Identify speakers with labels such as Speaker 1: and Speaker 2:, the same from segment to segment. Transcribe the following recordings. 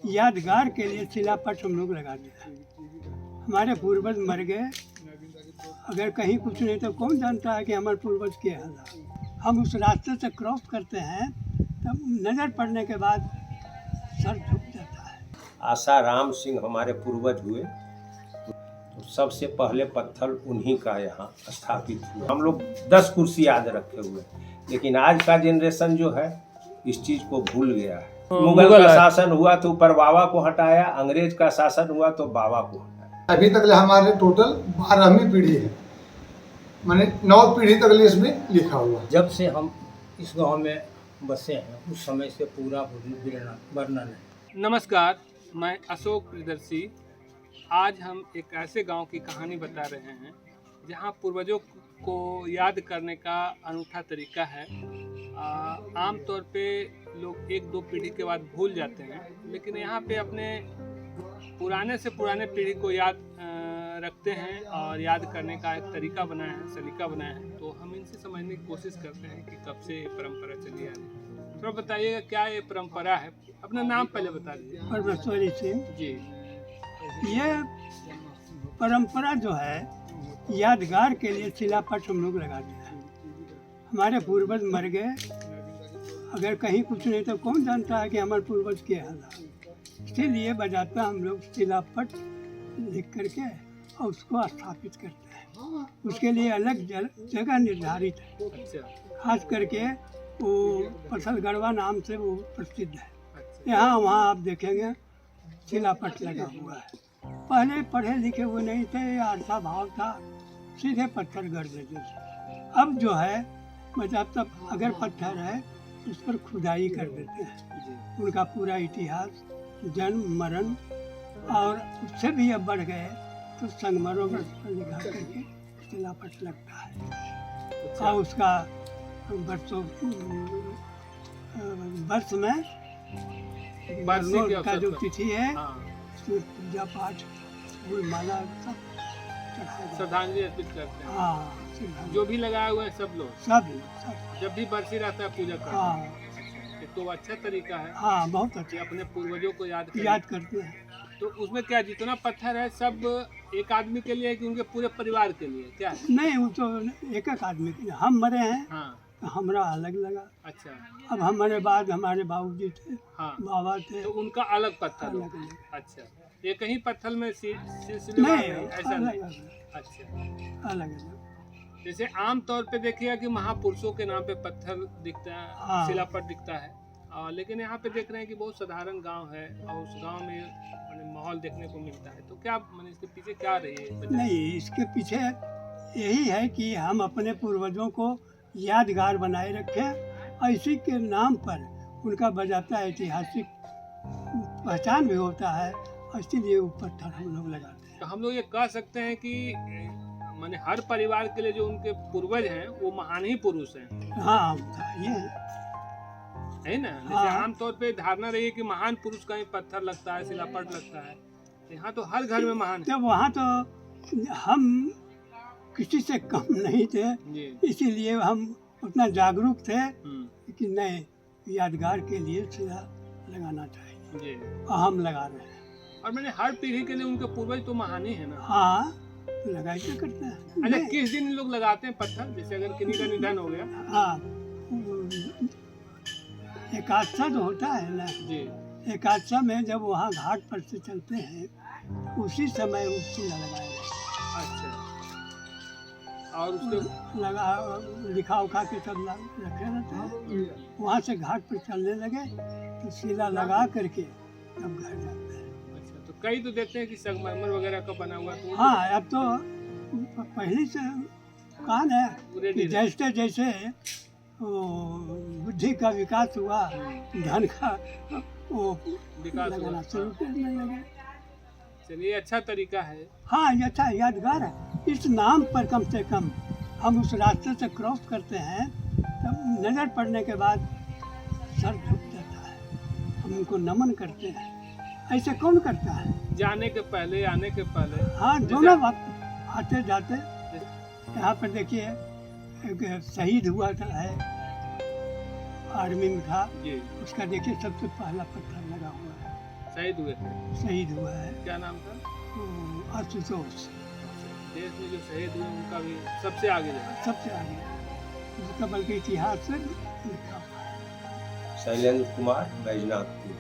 Speaker 1: यादगार के लिए शिलापट हम लोग लगाते हैं। हमारे पूर्वज मर गए, अगर कहीं कुछ नहीं तो कौन जानता है कि हमारे पूर्वज के हाल। हम उस रास्ते से क्रॉस करते हैं तब नज़र पड़ने के बाद सर झुक जाता है।
Speaker 2: आसाराम सिंह हमारे पूर्वज हुए, तो सबसे पहले पत्थर उन्हीं का यहाँ स्थापित हुआ। हम लोग 10 कुर्सी याद रखे हुए, लेकिन आज का जनरेशन जो है इस चीज को भूल गया है। मुगल का शासन हुआ तो ऊपर बाबा को हटाया, अंग्रेज का शासन हुआ तो बाबा को हटाया।
Speaker 3: अभी तक हमारे टोटल 12वीं पीढ़ी है, माने 9 पीढ़ी तक इसमें लिखा हुआ।
Speaker 4: जब से हम इस गांव में बसे हैं उस समय से पूरा वर्णन है।
Speaker 5: नमस्कार, मैं अशोक प्रियदर्शी। आज हम एक ऐसे गांव की कहानी बता रहे हैं जहां पूर्वजों को याद करने का अनूठा तरीका है। आमतौर पे लोग 1-2 पीढ़ी के बाद भूल जाते हैं, लेकिन यहाँ पे अपने पुराने से पुराने पीढ़ी को याद रखते हैं और याद करने का एक तरीका बनाया है, सलीका बनाया है। तो हम इनसे समझने की कोशिश करते हैं कि कब से ये परंपरा चली आ रही है। थोड़ा बताइएगा क्या ये परंपरा है, अपना नाम पहले बता दीजिए।
Speaker 1: परमेश्वरी सिंह
Speaker 5: जी।
Speaker 1: ये परंपरा जो है यादगार के लिए शिलापट हम लोग लगाते हैं। हमारे पूर्वज मर गए, अगर कहीं कुछ नहीं तो कौन जानता है कि हमारे पूर्वज के हाल। इसीलिए बजाता हम लोग शिलापट लिख करके और उसको स्थापित करते हैं। उसके लिए अलग जगह निर्धारित है।
Speaker 5: अच्छा।
Speaker 1: खास करके वो पसलगढ़वा नाम से वो प्रसिद्ध है।
Speaker 5: अच्छा।
Speaker 1: यहाँ वहाँ आप देखेंगे शिलापट लगा हुआ है। पहले पढ़े लिखे हुए नहीं थे, आरसा भाव था, सीधे पत्थर गढ़ देते थे। अब जो है मतलब तब अगर पत्थर है उस पर खुदाई कर देते हैं। उनका पूरा इतिहास, जन्म, मरण और उससे भी अब बढ़ गए तो संगमरमर पर लिखा करके शिलापट लगता है। और उसका वर्ष में का जो तिथि है पूजा पाठ, फूल माला सब
Speaker 5: श्रद्धांजलि अर्पित करते हैं।
Speaker 1: हाँ,
Speaker 5: जो भी लगाया हुआ है सब लोग
Speaker 1: सब
Speaker 5: जब भी बरसी रहता है पूजा करते
Speaker 1: हाँ
Speaker 5: हैं। तो अच्छा तरीका है।
Speaker 1: हाँ, बहुत
Speaker 5: कि
Speaker 1: अच्छा
Speaker 5: अपने पूर्वजों को याद
Speaker 1: करते हैं।
Speaker 5: तो उसमें क्या जितना पत्थर है सब एक आदमी के लिए है कि उनके पूरे परिवार के लिए क्या है?
Speaker 1: नहीं, वो तो एक एक आदमी के लिए। हम मरे हैं
Speaker 5: हाँ।
Speaker 1: तो हमरा अलग लगा।
Speaker 5: अच्छा।
Speaker 1: अब हमारे बाद हमारे बाबूजी थे,
Speaker 5: हाँ।
Speaker 1: बाबा थे,
Speaker 5: तो उनका अलग पत्थर
Speaker 1: अलग
Speaker 5: हो।
Speaker 1: अलग।
Speaker 5: अच्छा, ये कहीं पत्थर में सिलसिलेवार
Speaker 1: नहीं,
Speaker 5: ऐसा
Speaker 1: अलग
Speaker 5: नहीं।
Speaker 1: अलग
Speaker 5: अच्छा।
Speaker 1: अलग अलग।
Speaker 5: जैसे आम तौर पे देखिएगा कि महापुरुषों के नाम पे पत्थर दिखता है,
Speaker 1: हाँ।
Speaker 5: शिलापट दिखता है। लेकिन यहाँ पे देख रहे हैं कि बहुत साधारण गांव है और उस गांव में माहौल देखने को मिलता है। तो क्या मैंने इसके पीछे क्या रही है?
Speaker 1: नहीं, इसके पीछे यही है कि हम अपने पूर्वजों को यादगार बनाए रखें। इसी के नाम पर उनका बजाता ऐतिहासिक पहचान भी होता है, इसीलिए वो पत्थर हम लोग लगाते हैं।
Speaker 5: तो हम लोग ये कह सकते हैं कि माने हर परिवार के लिए जो उनके पूर्वज हैं वो महान ही पुरुष हैं।
Speaker 1: हाँ, ये
Speaker 5: है ना? जैसे
Speaker 1: हाँ।
Speaker 5: आमतौर पे धारणा रही है कि महान पुरुष का ही पत्थर लगता है, शिलापट लगता है। यहाँ तो हर घर में महान
Speaker 1: तो वहाँ तो हम किसी से कम नहीं थे,
Speaker 5: जी।
Speaker 1: इसीलिए हम उतना जागरूक थे कि नहीं, यादगार के लिए शिला लगाना चाहिए
Speaker 5: जी।
Speaker 1: और हम लगा रहे हैं।
Speaker 5: और मैंने हर पीढ़ी के लिए उनके पूर्वज तो महान ही है ना।
Speaker 1: हाँ, लगाई तो करते हैं।
Speaker 5: अच्छा,
Speaker 1: नहीं,
Speaker 5: किस दिन लोग लगाते हैं पत्थर? जैसे अगर किन्हीं का निधन हो गया।
Speaker 1: हाँ, एकादशा जो होता है ना,
Speaker 5: जी।
Speaker 1: एकादशा में जब वहाँ घाट पर से चलते हैं उसी समय वो शिला लगाया जाता
Speaker 5: अच्छा। और उसके
Speaker 1: है। लगा लिखा उखा के सब रखे रहते हैं। वहाँ से घाट पर चलने लगे तो शिला लगा करके तब घर जाते हैं।
Speaker 5: अच्छा, तो कई तो देखते हैं कि संगमरमर वगैरह का बना हुआ तो
Speaker 1: हाँ, अब तो पहले से कहान है
Speaker 5: रेडी
Speaker 1: कि जैसे जैसे बुद्धि का विकास हुआ, धन का वो
Speaker 5: विकास
Speaker 1: लगाना
Speaker 5: हुआ।
Speaker 1: शुरू करने लगे।
Speaker 5: चलिए, अच्छा तरीका है।
Speaker 1: हाँ, ये अच्छा यादगार है। इस नाम पर कम से कम हम उस रास्ते से क्रॉस करते हैं तब नज़र पड़ने के बाद सर झुक जाता है। हम उनको नमन करते हैं। ऐसे कौन करता है?
Speaker 5: जाने के पहले, आने के पहले।
Speaker 1: हाँ, दोनों वक्त आते जाते। यहाँ पर देखिए एक शहीद हुआ था है, आर्मी में था,
Speaker 5: जी।
Speaker 1: उसका देखिए सबसे पहला पत्थर लगा हुआ है।
Speaker 5: शहीद हुए थे।
Speaker 1: शहीद हुआ है।
Speaker 5: क्या नाम था?
Speaker 1: वो आशुतोष
Speaker 5: देश में जो शहीद हुए उनका भी सबसे आगे रहा।
Speaker 1: सबसे आगे उसका बल्कि इतिहास से लिखा हुआ है।
Speaker 2: शैलेंद्र कुमार बैजनाथपुर।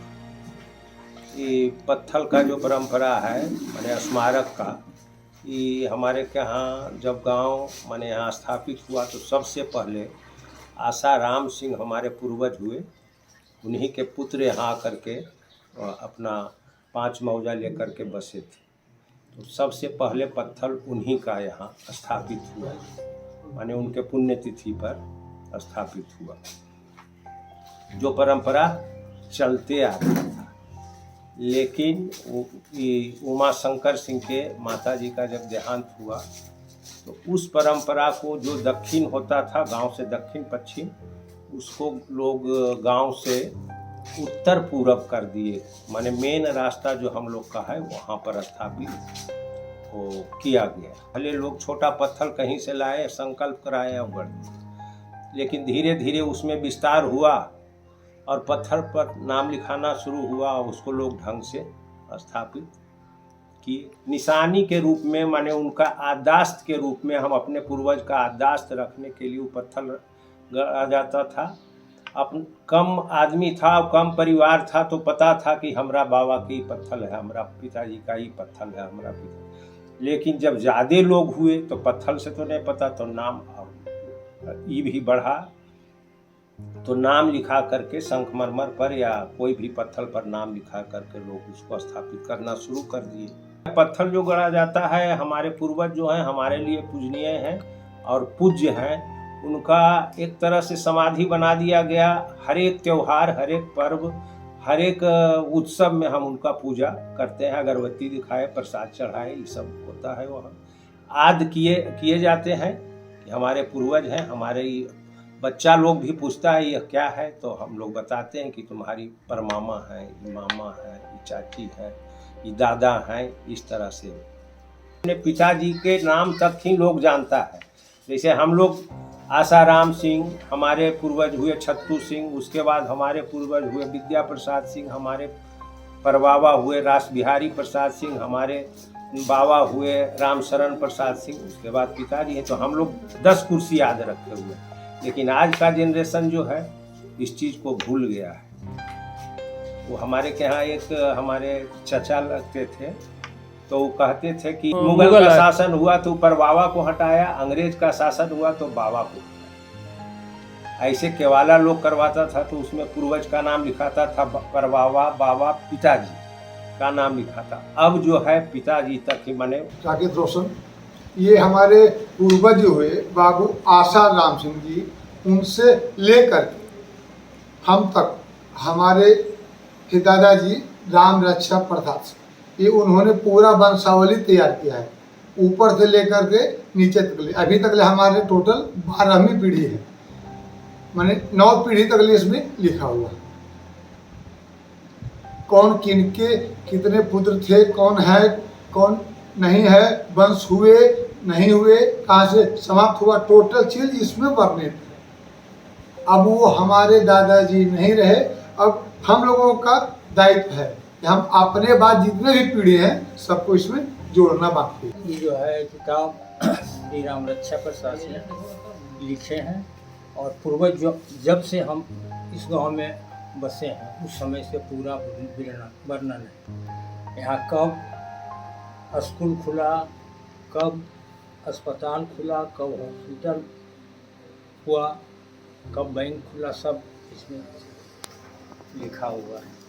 Speaker 2: ये पत्थल का जो परंपरा है माने स्मारक का, ये हमारे के यहाँ जब गांव माने यहाँ स्थापित हुआ तो सबसे पहले आशा राम सिंह हमारे पूर्वज हुए, उन्हीं के पुत्र यहाँ आकर के अपना 5 मौजा लेकर के बसे थे। तो सबसे पहले पत्थल उन्हीं का यहाँ स्थापित हुआ, माने उनके पुण्यतिथि पर स्थापित हुआ। जो परंपरा चलते आ रहा था, लेकिन उमा शंकर सिंह के माता जी का जब देहांत हुआ तो उस परंपरा को जो दक्षिण होता था, गांव से दक्षिण पश्चिम, उसको लोग गांव से उत्तर पूरब कर दिए। माने मेन रास्ता जो हम लोग का है वहाँ पर स्थापित हो किया गया। पहले लोग छोटा पत्थर कहीं से लाए, संकल्प कराए और गढ़ दिए, लेकिन धीरे धीरे उसमें विस्तार हुआ और पत्थर पर नाम लिखाना शुरू हुआ, उसको लोग ढंग से स्थापित किए। निशानी के रूप में, माने उनका आदास्त के रूप में, हम अपने पूर्वज का आदास्त रखने के लिए वो पत्थर गढ़ा जाता था। अपन कम आदमी था, कम परिवार था, तो पता था कि हमारा बाबा की पत्थर है, हमारा पिताजी का ही पत्थर है, हमारा पिता। लेकिन जब ज़्यादा लोग हुए तो पत्थर से तो नहीं पता, तो नाम ई भी बढ़ा, तो नाम लिखा करके संगमरमर पर या कोई भी पत्थर पर नाम लिखा करके लोग उसको स्थापित करना शुरू कर दिए। पत्थर जो गढ़ा जाता है, हमारे पूर्वज जो हैं हमारे लिए पूजनीय हैं और पूज्य हैं, उनका एक तरह से समाधि बना दिया गया। हर एक त्यौहार, हर एक पर्व, हर एक उत्सव में हम उनका पूजा करते हैं, अगरबत्ती दिखाए, प्रसाद चढ़ाए, ये सब होता है। वहाँ आदि किए जाते हैं कि हमारे पूर्वज हैं। हमारे बच्चा लोग भी पूछता है यह क्या है, तो हम लोग बताते हैं कि तुम्हारी परमामा है, ये मामा है, ये चाची है, ये दादा हैं। इस तरह से अपने पिताजी के नाम तक ही लोग जानता है। जैसे हम लोग आसाराम सिंह, हमारे पूर्वज हुए छत्तू सिंह, उसके बाद हमारे पूर्वज हुए विद्या प्रसाद सिंह, हमारे परबाबा हुए रास बिहारी प्रसाद सिंह, हमारे बाबा हुए रामशरण प्रसाद सिंह, उसके बाद पिताजी हैं। तो हम लोग 10 कुर्सी याद रखे हुए, लेकिन आज का जनरेशन जो है इस चीज़ को भूल गया है। वो हमारे के यहाँ एक हमारे चचा लगते थे, तो वो कहते थे कि मुगल का शासन हुआ तो परबाबा को हटाया, अंग्रेज का शासन हुआ तो बाबा को हटाया। ऐसे केवाला लोग करवाता था, तो उसमें पूर्वज का नाम लिखाता था, परबाबा, बाबा, पिताजी का नाम लिखा था। अब जो है पिताजी तक ही बने।
Speaker 3: साकिब रोशन, ये हमारे पूर्वज हुए बाबू आशा राम सिंह जी, उनसे लेकर हम तक हमारे दादाजी राम रक्षा प्रसाद, ये उन्होंने पूरा वंशावली तैयार किया है, ऊपर से लेकर के नीचे तक। अभी तक हमारे टोटल 12वीं पीढ़ी है, माने 9 पीढ़ी तक इसमें लिखा हुआ है। कौन किनके कितने पुत्र थे, कौन है कौन नहीं है, वंश हुए नहीं हुए, कहाँ से समाप्त हुआ, टोटल चीज इसमें वर्णित है। अब वो हमारे दादाजी नहीं रहे, अब हम लोगों का दायित्व है कि हम अपने बाद जितने भी पीढ़ी हैं सबको इसमें जोड़ना बाकी है।
Speaker 4: ये जो है किताब श्री राम रक्षा प्रसाद ने लिखे हैं, और पूर्वज जो जब से हम इस गांव में बसे हैं उस समय से पूरा वर्णन है। यहाँ कब स्कूल खुला, कब अस्पताल खुला, कब हॉस्पिटल हुआ, कब बैंक खुला, सब इसमें लिखा हुआ है।